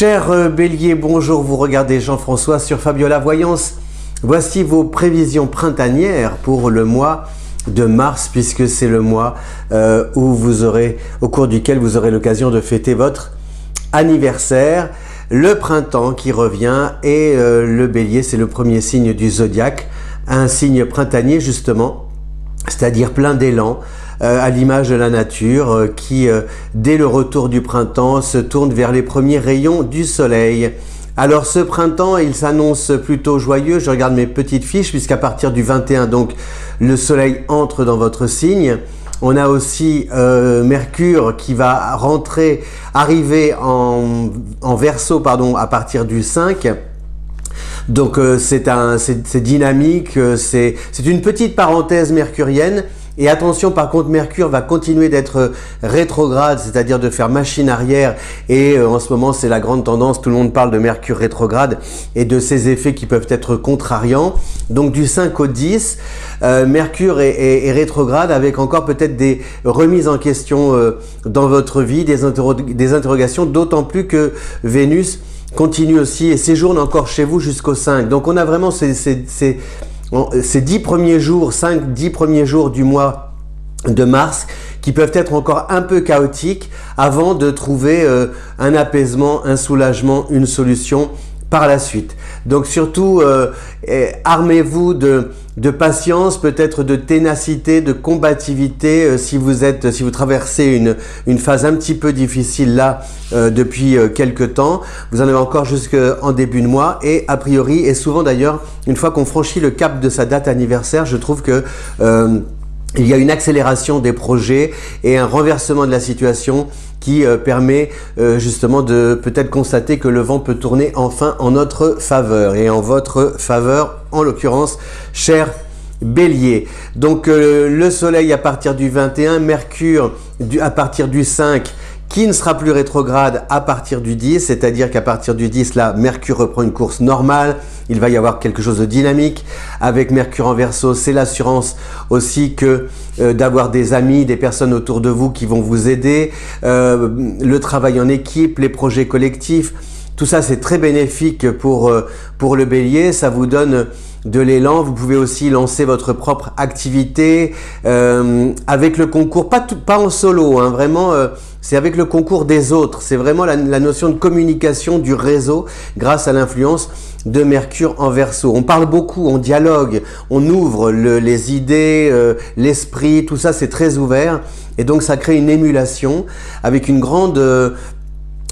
Cher Bélier, bonjour, vous regardez Jean-François sur Fabiola Voyance. Voici vos prévisions printanières pour le mois de mars, puisque c'est le mois au cours duquel vous aurez l'occasion de fêter votre anniversaire. Le printemps qui revient et le Bélier, c'est le premier signe du zodiaque, un signe printanier justement, c'est-à-dire plein d'élan, à l'image de la nature qui, dès le retour du printemps, se tourne vers les premiers rayons du soleil. Alors ce printemps, il s'annonce plutôt joyeux. Je regarde mes petites fiches, puisqu'à partir du 21, donc, le soleil entre dans votre signe. On a aussi Mercure qui va arriver en Verseau, pardon, à partir du 5. Donc c'est dynamique, c'est une petite parenthèse mercurienne. Et attention, par contre, Mercure va continuer d'être rétrograde, c'est-à-dire de faire machine arrière. Et en ce moment, c'est la grande tendance. Tout le monde parle de Mercure rétrograde et de ses effets qui peuvent être contrariants. Donc du 5 au 10, Mercure est rétrograde, avec encore peut-être des remises en question dans votre vie, des interrogations, d'autant plus que Vénus continue aussi et séjourne encore chez vous jusqu'au 5. Donc on a vraiment ces 10 premiers jours, 5-10 premiers jours du mois de mars qui peuvent être encore un peu chaotiques avant de trouver un apaisement, un soulagement, une solution par la suite. Donc surtout, armez-vous de patience, peut-être de ténacité, de combativité si vous traversez une phase un petit peu difficile là depuis quelques temps. Vous en avez encore jusqu'en début de mois et a priori, et souvent d'ailleurs, une fois qu'on franchit le cap de sa date anniversaire, je trouve que il y a une accélération des projets et un renversement de la situation qui permet justement de peut-être constater que le vent peut tourner enfin en notre faveur et en votre faveur, en l'occurrence, cher Bélier. Donc le soleil à partir du 21, Mercure à partir du 5, qui ne sera plus rétrograde à partir du 10, c'est-à-dire qu'à partir du 10, là, Mercure reprend une course normale, il va y avoir quelque chose de dynamique. Avec Mercure en Verseau, c'est l'assurance aussi que d'avoir des amis, des personnes autour de vous qui vont vous aider, le travail en équipe, les projets collectifs, tout ça c'est très bénéfique pour le Bélier, ça vous donne de l'élan. Vous pouvez aussi lancer votre propre activité avec le concours, pas en solo, hein, vraiment c'est avec le concours des autres. C'est vraiment la notion de communication du réseau grâce à l'influence de Mercure en Verseau. On parle beaucoup, on dialogue, on ouvre les idées, l'esprit, tout ça c'est très ouvert et donc ça crée une émulation avec une grande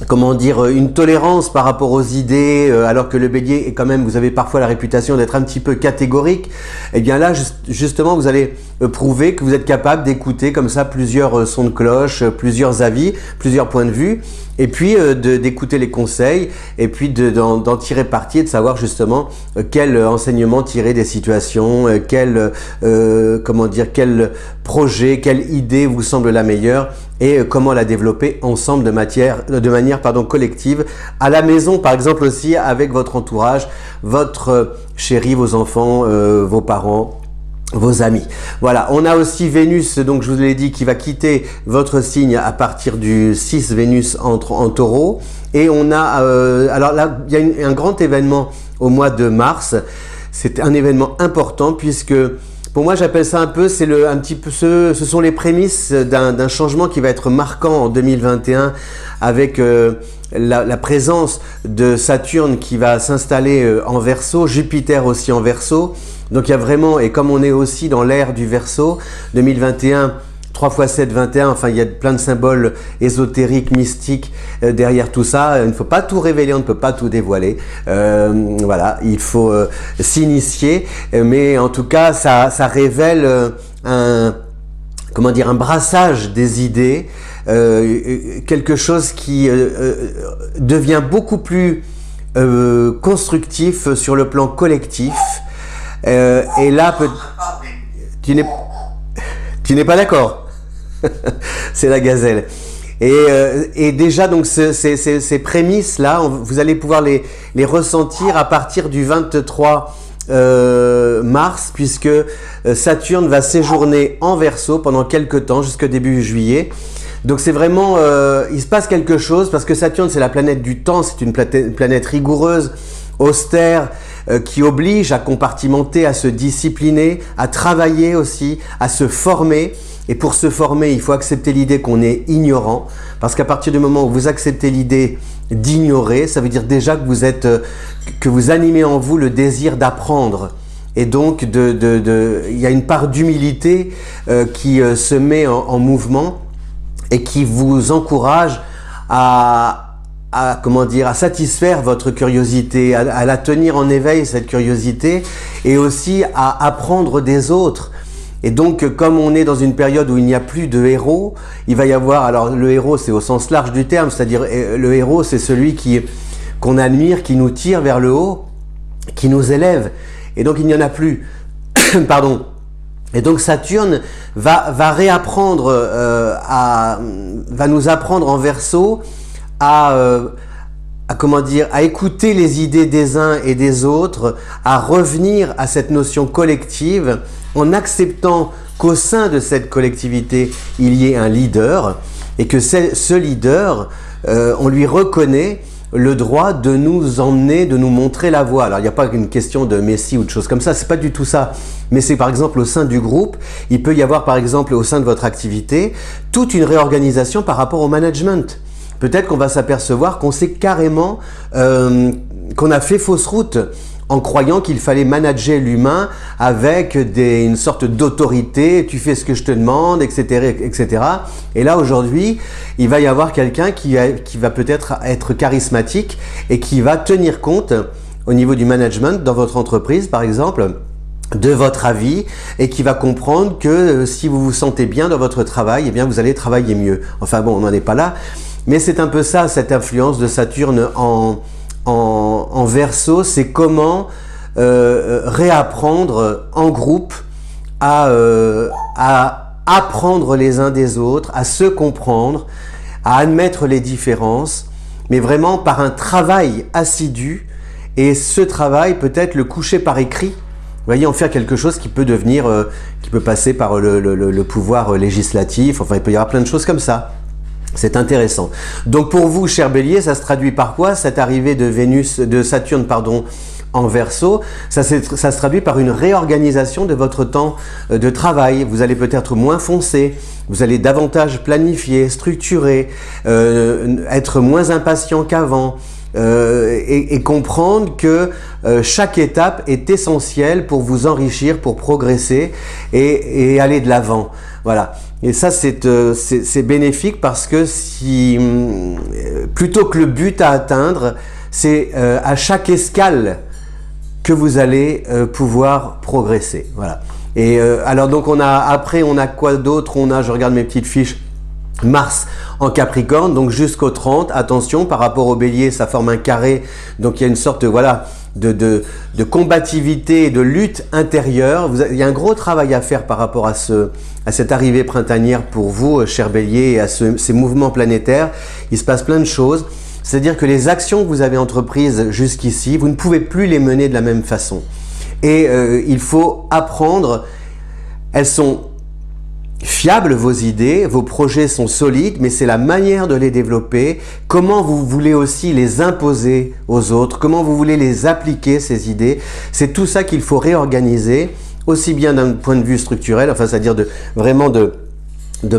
comment dire, une tolérance par rapport aux idées, alors que le Bélier est quand même, vous avez parfois la réputation d'être un petit peu catégorique. Et bien là, justement, vous allez prouver que vous êtes capable d'écouter comme ça plusieurs sons de cloche, plusieurs avis, plusieurs points de vue, et puis d'écouter les conseils, et puis d'en tirer parti et de savoir justement quel enseignement tirer des situations, quel projet, quelle idée vous semble la meilleure, et comment la développer ensemble de manière collective, à la maison par exemple aussi avec votre entourage, votre chéri, vos enfants, vos parents, vos amis. Voilà, on a aussi Vénus, donc je vous l'ai dit, qui va quitter votre signe à partir du 6, Vénus entre en Taureau, et on a, alors là, il y a un grand événement au mois de mars, c'est un événement important puisque pour moi, j'appelle ça un peu, ce sont les prémices d'un changement qui va être marquant en 2021 avec la présence de Saturne qui va s'installer en Verseau, Jupiter aussi en Verseau. Donc il y a vraiment, et comme on est aussi dans l'ère du Verseau, 2021, 3 x 7, 21, enfin il y a plein de symboles ésotériques, mystiques derrière tout ça. Il ne faut pas tout révéler, on ne peut pas tout dévoiler. Voilà, il faut s'initier, mais en tout cas ça révèle un brassage des idées, quelque chose qui devient beaucoup plus constructif sur le plan collectif. Et là, tu n'es pas d'accord? C'est la gazelle. Et déjà, donc, ces prémices-là, vous allez pouvoir les ressentir à partir du 23 mars, puisque Saturne va séjourner en Verseau pendant quelques temps, jusqu'au début juillet. Donc c'est vraiment, il se passe quelque chose parce que Saturne c'est la planète du temps, c'est une planète rigoureuse, austère, qui oblige à compartimenter, à se discipliner, à travailler aussi, à se former. Et pour se former, il faut accepter l'idée qu'on est ignorant, parce qu'à partir du moment où vous acceptez l'idée d'ignorer, ça veut dire déjà que vous animez en vous le désir d'apprendre. Et donc, il y a une part d'humilité qui se met en mouvement et qui vous encourage à satisfaire votre curiosité, à la tenir en éveil, cette curiosité, et aussi à apprendre des autres. Et donc, comme on est dans une période où il n'y a plus de héros, il va y avoir, alors le héros c'est au sens large du terme, c'est-à-dire le héros c'est celui qu'on admire, qui nous tire vers le haut, qui nous élève. Et donc il n'y en a plus. Pardon. Et donc Saturne va réapprendre, va nous apprendre en Verseau à écouter les idées des uns et des autres, à revenir à cette notion collective en acceptant qu'au sein de cette collectivité, il y ait un leader et que ce leader, on lui reconnaît le droit de nous emmener, de nous montrer la voie. Alors, il n'y a pas une question de messie ou de choses comme ça, c'est pas du tout ça. Mais c'est par exemple au sein du groupe, il peut y avoir par exemple au sein de votre activité, toute une réorganisation par rapport au management. Peut-être qu'on va s'apercevoir qu'on s'est carrément, qu'on a fait fausse route en croyant qu'il fallait manager l'humain avec une sorte d'autorité, tu fais ce que je te demande, etc., etc. Et là, aujourd'hui, il va y avoir quelqu'un qui va peut-être être charismatique et qui va tenir compte au niveau du management dans votre entreprise, par exemple, de votre avis, et qui va comprendre que si vous vous sentez bien dans votre travail, eh bien vous allez travailler mieux. Enfin bon, on n'en est pas là, mais c'est un peu ça, cette influence de Saturne en Verseau, c'est comment réapprendre en groupe à apprendre les uns des autres, à se comprendre, à admettre les différences, mais vraiment par un travail assidu, et ce travail peut-être le coucher par écrit. Vous voyez, en faire quelque chose qui peut devenir, qui peut passer par le pouvoir législatif, enfin il peut y avoir plein de choses comme ça. C'est intéressant. Donc pour vous, cher Bélier, ça se traduit par quoi? Cette arrivée de Saturne, pardon, en Verseau, ça se traduit par une réorganisation de votre temps de travail. Vous allez peut-être moins foncer, vous allez davantage planifier, structurer, être moins impatient qu'avant. Et comprendre que chaque étape est essentielle pour vous enrichir, pour progresser et aller de l'avant. Voilà. Et ça, c'est bénéfique parce que plutôt que le but à atteindre, c'est à chaque escale que vous allez pouvoir progresser. Voilà. Et alors donc après on a quoi d'autre? Je regarde mes petites fiches. Mars en Capricorne, donc jusqu'au 30, attention, par rapport au Bélier, ça forme un carré, donc il y a une sorte de combativité et de lutte intérieure. Il y a un gros travail à faire par rapport à cette arrivée printanière pour vous, cher Bélier, et à ces mouvements planétaires. Il se passe plein de choses, c'est-à-dire que les actions que vous avez entreprises jusqu'ici, vous ne pouvez plus les mener de la même façon. Et il faut apprendre, elles sont fiables, vos idées, vos projets sont solides, mais c'est la manière de les développer, comment vous voulez aussi les imposer aux autres, comment vous voulez les appliquer, ces idées. C'est tout ça qu'il faut réorganiser, aussi bien d'un point de vue structurel, enfin c'est-à-dire vraiment de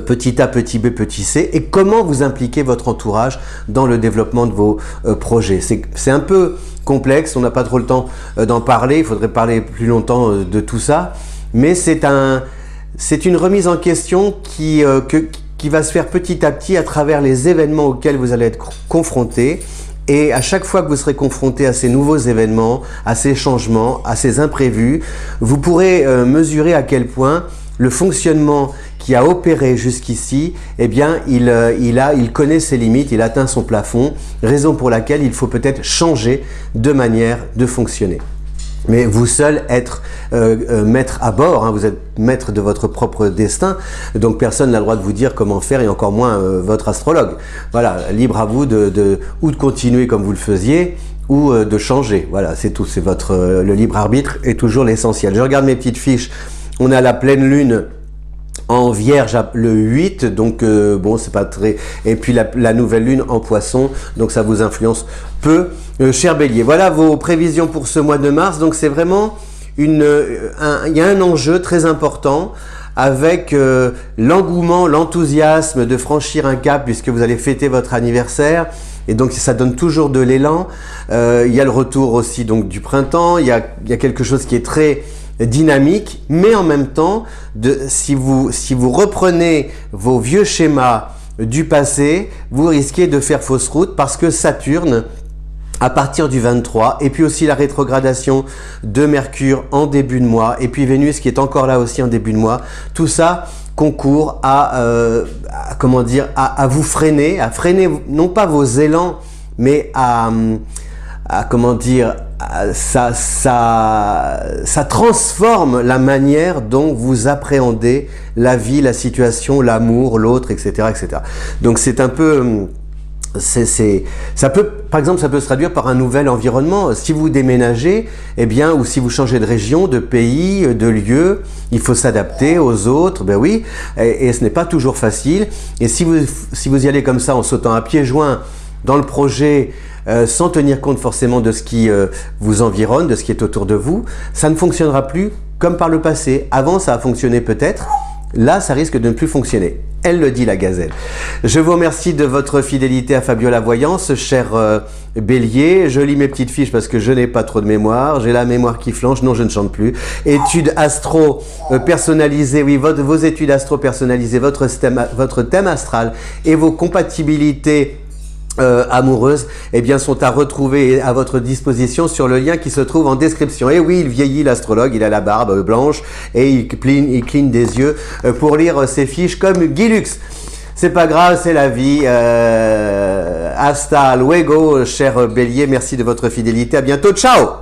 petit A, petit B, petit C, et comment vous impliquez votre entourage dans le développement de vos projets. C'est un peu complexe, on n'a pas trop le temps d'en parler, il faudrait parler plus longtemps de tout ça, mais c'est une remise en question qui va se faire petit à petit à travers les événements auxquels vous allez être confrontés. Et à chaque fois que vous serez confronté à ces nouveaux événements, à ces changements, à ces imprévus, vous pourrez mesurer à quel point le fonctionnement qui a opéré jusqu'ici, eh bien, il connaît ses limites, il atteint son plafond, raison pour laquelle il faut peut-être changer de manière de fonctionner. Mais vous seul être maître à bord, hein, vous êtes maître de votre propre destin, donc personne n'a le droit de vous dire comment faire et encore moins votre astrologue. Voilà, libre à vous ou de continuer comme vous le faisiez ou de changer. Voilà, c'est tout, c'est le libre arbitre est toujours l'essentiel. Je regarde mes petites fiches, on a la pleine lune en Vierge le 8, donc bon, c'est pas très... Et puis la nouvelle lune en Poisson, donc ça vous influence peu, cher Bélier. Voilà vos prévisions pour ce mois de mars, donc c'est vraiment il y a un enjeu très important avec l'engouement, l'enthousiasme de franchir un cap puisque vous allez fêter votre anniversaire. Et donc ça donne toujours de l'élan. Il y a le retour aussi donc du printemps. Il y a quelque chose qui est très dynamique, mais en même temps, si vous reprenez vos vieux schémas du passé, vous risquez de faire fausse route parce que Saturne, à partir du 23, et puis aussi la rétrogradation de Mercure en début de mois, et puis Vénus qui est encore là aussi en début de mois, tout ça concourt comment dire, à vous freiner, non pas vos élans, mais comment dire, ça transforme la manière dont vous appréhendez la vie, la situation, l'amour, l'autre, etc., etc. Donc c'est un peu... par exemple, ça peut se traduire par un nouvel environnement. Si vous déménagez, eh bien, ou si vous changez de région, de pays, de lieu, il faut s'adapter aux autres, ben oui, et ce n'est pas toujours facile. Et si vous y allez comme ça, en sautant à pieds joints dans le projet, sans tenir compte forcément de ce qui vous environne, de ce qui est autour de vous, ça ne fonctionnera plus comme par le passé. Avant, ça a fonctionné peut-être. Là, ça risque de ne plus fonctionner. Elle le dit, la gazelle. Je vous remercie de votre fidélité à Fabiola Voyance, cher Bélier. Je lis mes petites fiches parce que je n'ai pas trop de mémoire. J'ai la mémoire qui flanche. Non, je ne chante plus. Études astro personnalisées. Oui, vos études astro personnalisées, votre thème astral et vos compatibilités amoureuses, eh bien, sont à retrouver à votre disposition sur le lien qui se trouve en description. Et oui, il vieillit l'astrologue, il a la barbe blanche et il cligne des yeux pour lire ses fiches comme Guy Lux. C'est pas grave, c'est la vie. Hasta luego, cher Bélier. Merci de votre fidélité. À bientôt. Ciao!